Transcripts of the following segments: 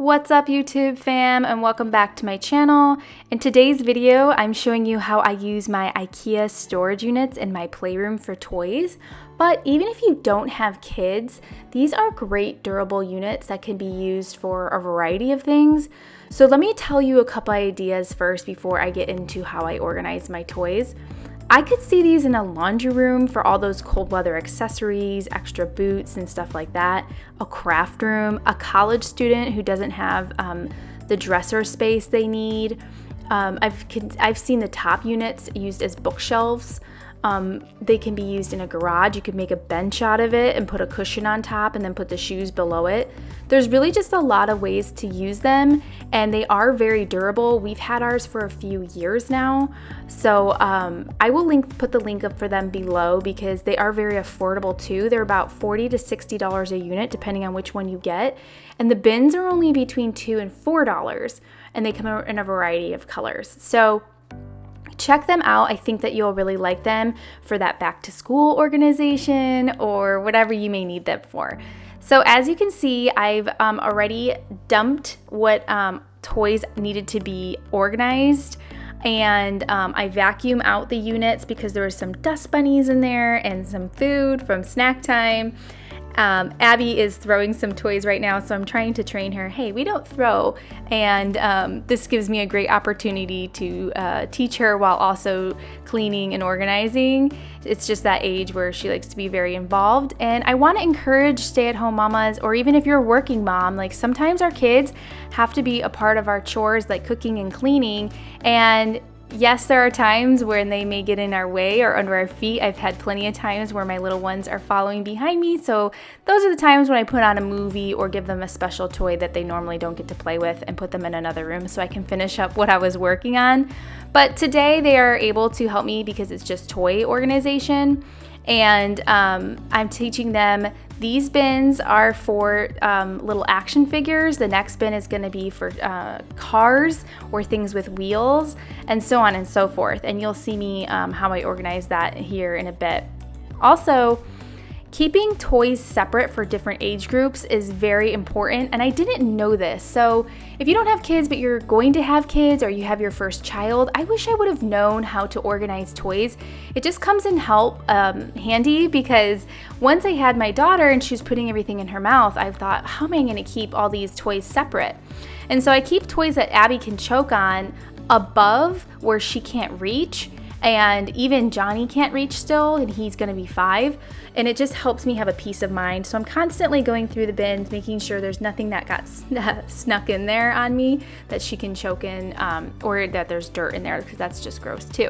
What's up YouTube fam, and welcome back to my channel. In today's video, I'm showing you how I use my Ikea storage units in my playroom for toys. But even if you don't have kids, these are great durable units that can be used for a variety of things. So let me tell you a couple ideas first before I get into how I organize my toys. I could see these in a laundry room for all those cold weather accessories, extra boots and stuff like that, a craft room, a college student who doesn't have the dresser space they need. I've seen the top units used as bookshelves. They can be used in a garage. You could make a bench out of it and put a cushion on top and then put the shoes below it. There's really just a lot of ways to use them, and they are very durable. We've had ours for a few years now, so I will put the link up for them below because they are very affordable too. They're about $40 to $60 a unit depending on which one you get, and the bins are only between $2 and $4, and they come in a variety of colors. So check them out. I think that you'll really like them for that back to school organization or whatever you may need them for. So as you can see, I've already dumped what toys needed to be organized, and I vacuum out the units because there were some dust bunnies in there and some food from snack time. Abby is throwing some toys right now, so I'm trying to train her, hey, we don't throw, and this gives me a great opportunity to teach her while also cleaning and organizing. It's just that age where she likes to be very involved, and I want to encourage stay-at-home mamas, or even if you're a working mom, like sometimes our kids have to be a part of our chores like cooking and cleaning, and yes, there are times when they may get in our way or under our feet. I've had plenty of times where my little ones are following behind me, so those are the times when I put on a movie or give them a special toy that they normally don't get to play with and put them in another room so I can finish up what I was working on. But today they are able to help me because it's just toy organization, and I'm teaching them. These bins are for little action figures. The next bin is going to be for cars or things with wheels, and so on and so forth. And you'll see me how I organize that here in a bit. Also, keeping toys separate for different age groups is very important, and I didn't know this. So if you don't have kids but you're going to have kids, or you have your first child, I wish I would have known how to organize toys. It just comes in handy because once I had my daughter and she was putting everything in her mouth, I thought, how am I going to keep all these toys separate? And so I keep toys that Abby can choke on above where she can't reach, and even Johnny can't reach still, and he's going to be 5, and it just helps me have a peace of mind. So I'm constantly going through the bins, making sure there's nothing that got snuck in there on me that she can choke in, or that there's dirt in there, because that's just gross too.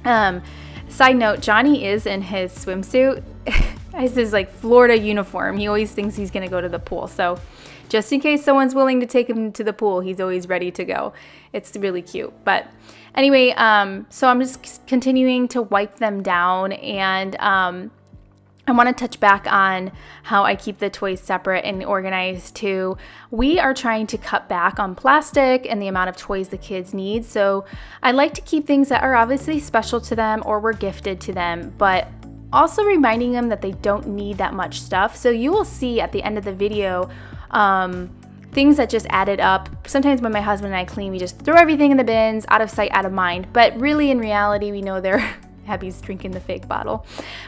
Side note, Johnny is in his swimsuit. It's his like Florida uniform. He always thinks he's going to go to the pool, so just in case someone's willing to take him to the pool, he's always ready to go. It's really cute. But anyway, so I'm just continuing to wipe them down, and I want to touch back on how I keep the toys separate and organized too. We are trying to cut back on plastic and the amount of toys the kids need. So I like to keep things that are obviously special to them or were gifted to them, but also reminding them that they don't need that much stuff. So you will see at the end of the video things that just added up. Sometimes when my husband and I clean, we just throw everything in the bins, out of sight, out of mind. But really, in reality, we know they're Abby's drinking the fake bottle.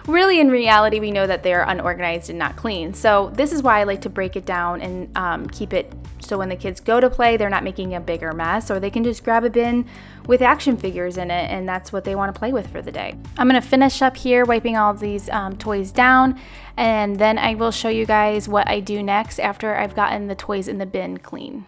Really, in reality, we know that they're unorganized and not clean. So this is why I like to break it down and keep it so when the kids go to play, they're not making a bigger mess, or they can just grab a bin with action figures in it, and that's what they want to play with for the day. I'm going to finish up here wiping all of these toys down, and then I will show you guys what I do next after I've gotten the toys in the bin clean.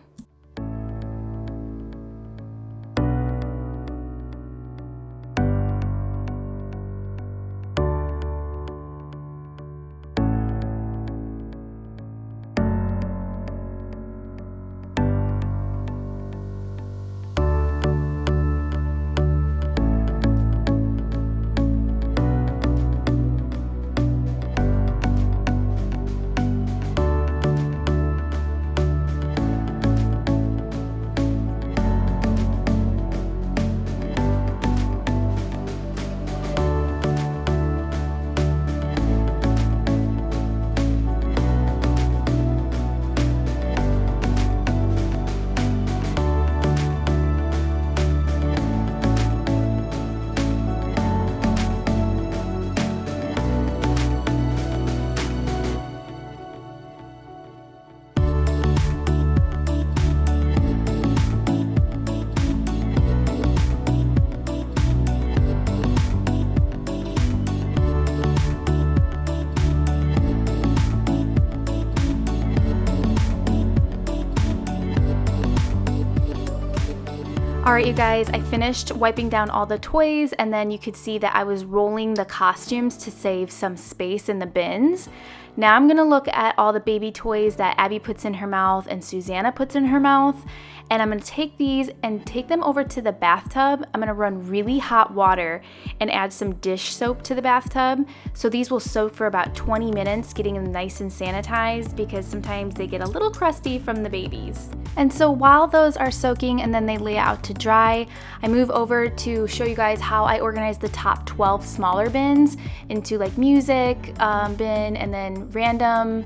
Alright you guys, I finished wiping down all the toys, and then you could see that I was rolling the costumes to save some space in the bins. Now I'm going to look at all the baby toys that Abby puts in her mouth and Susanna puts in her mouth, and I'm going to take these and take them over to the bathtub. I'm going to run really hot water and add some dish soap to the bathtub. So these will soak for about 20 minutes, getting them nice and sanitized, because sometimes they get a little crusty from the babies. And so while those are soaking and then they lay out to dry, I move over to show you guys how I organize the top 12 smaller bins into like music bin, and then random.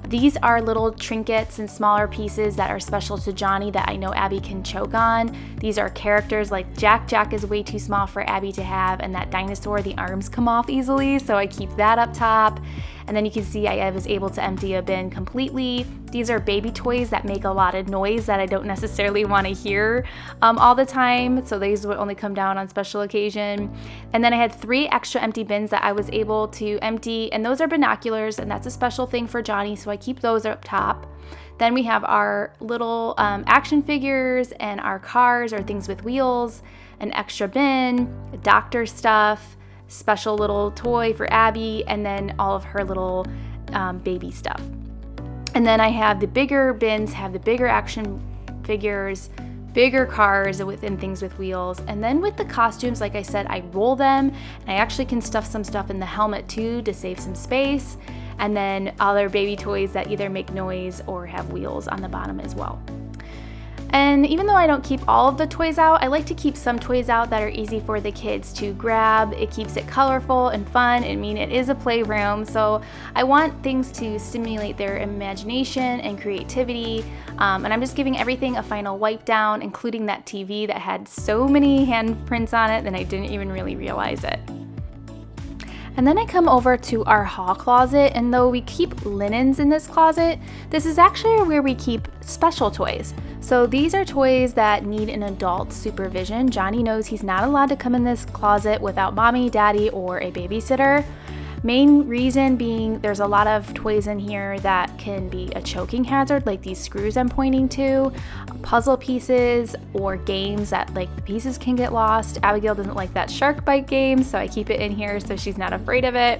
These are little trinkets and smaller pieces that are special to Johnny that I know Abby can choke on. These are characters like Jack. Jack is way too small for Abby to have, and that dinosaur, the arms come off easily, so I keep that up top. And then you can see I was able to empty a bin completely. These are baby toys that make a lot of noise that I don't necessarily want to hear all the time, so these would only come down on special occasion. And then I had 3 extra empty bins that I was able to empty, and those are binoculars, and that's a special thing for Johnny, so I keep those up top. Then we have our little action figures and our cars or things with wheels, an extra bin, doctor stuff, special little toy for Abby, and then all of her little baby stuff. And then I have the bigger bins, have the bigger action figures, bigger cars within things with wheels. And then with the costumes, like I said, I roll them, and I actually can stuff some stuff in the helmet too to save some space. And then other baby toys that either make noise or have wheels on the bottom as well. And even though I don't keep all of the toys out, I like to keep some toys out that are easy for the kids to grab. It keeps it colorful and fun. I mean, it is a playroom, so I want things to stimulate their imagination and creativity. And I'm just giving everything a final wipe down, including that TV that had so many handprints on it that I didn't even really realize it. And then I come over to our hall closet, and though we keep linens in this closet, this is actually where we keep special toys. So these are toys that need an adult supervision. Johnny knows he's not allowed to come in this closet without mommy, daddy, or a babysitter. Main reason being there's a lot of toys in here that can be a choking hazard, like these screws I'm pointing to, puzzle pieces, or games that like the pieces can get lost. Abigail doesn't like that shark bite game, so I keep it in here so she's not afraid of it.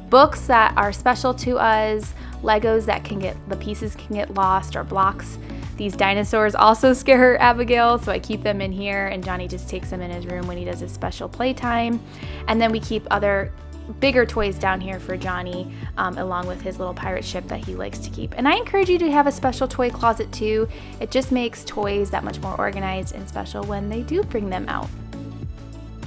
Books that are special to us, Legos that the pieces can get lost, or blocks. These dinosaurs also scare Abigail, so I keep them in here, and Johnny just takes them in his room when he does his special playtime. And then we keep other bigger toys down here for Johnny, along with his little pirate ship that he likes to keep. And I encourage you to have a special toy closet too. It just makes toys that much more organized and special when they do bring them out.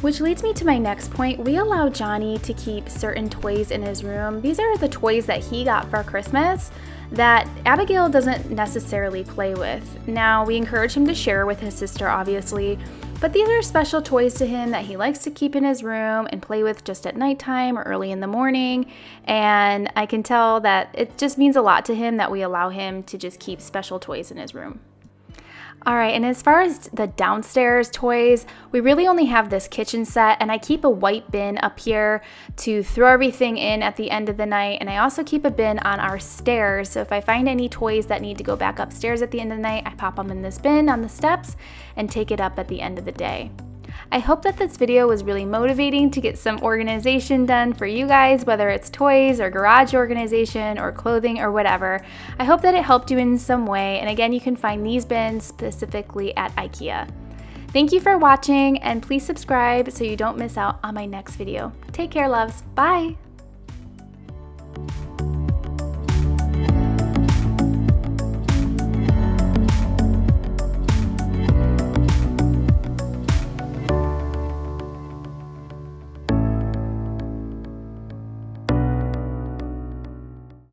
Which leads me to my next point. We allow Johnny to keep certain toys in his room. These are the toys that he got for Christmas that Abigail doesn't necessarily play with. Now, we encourage him to share with his sister, obviously, but these are special toys to him that he likes to keep in his room and play with just at nighttime or early in the morning. And I can tell that it just means a lot to him that we allow him to just keep special toys in his room. All right, and as far as the downstairs toys, we really only have this kitchen set, and I keep a white bin up here to throw everything in at the end of the night, and I also keep a bin on our stairs, so if I find any toys that need to go back upstairs at the end of the night, I pop them in this bin on the steps and take it up at the end of the day. I hope that this video was really motivating to get some organization done for you guys, whether it's toys or garage organization or clothing or whatever. I hope that it helped you in some way, and again, you can find these bins specifically at Ikea. Thank you for watching, and please subscribe so you don't miss out on my next video. Take care, loves. Bye!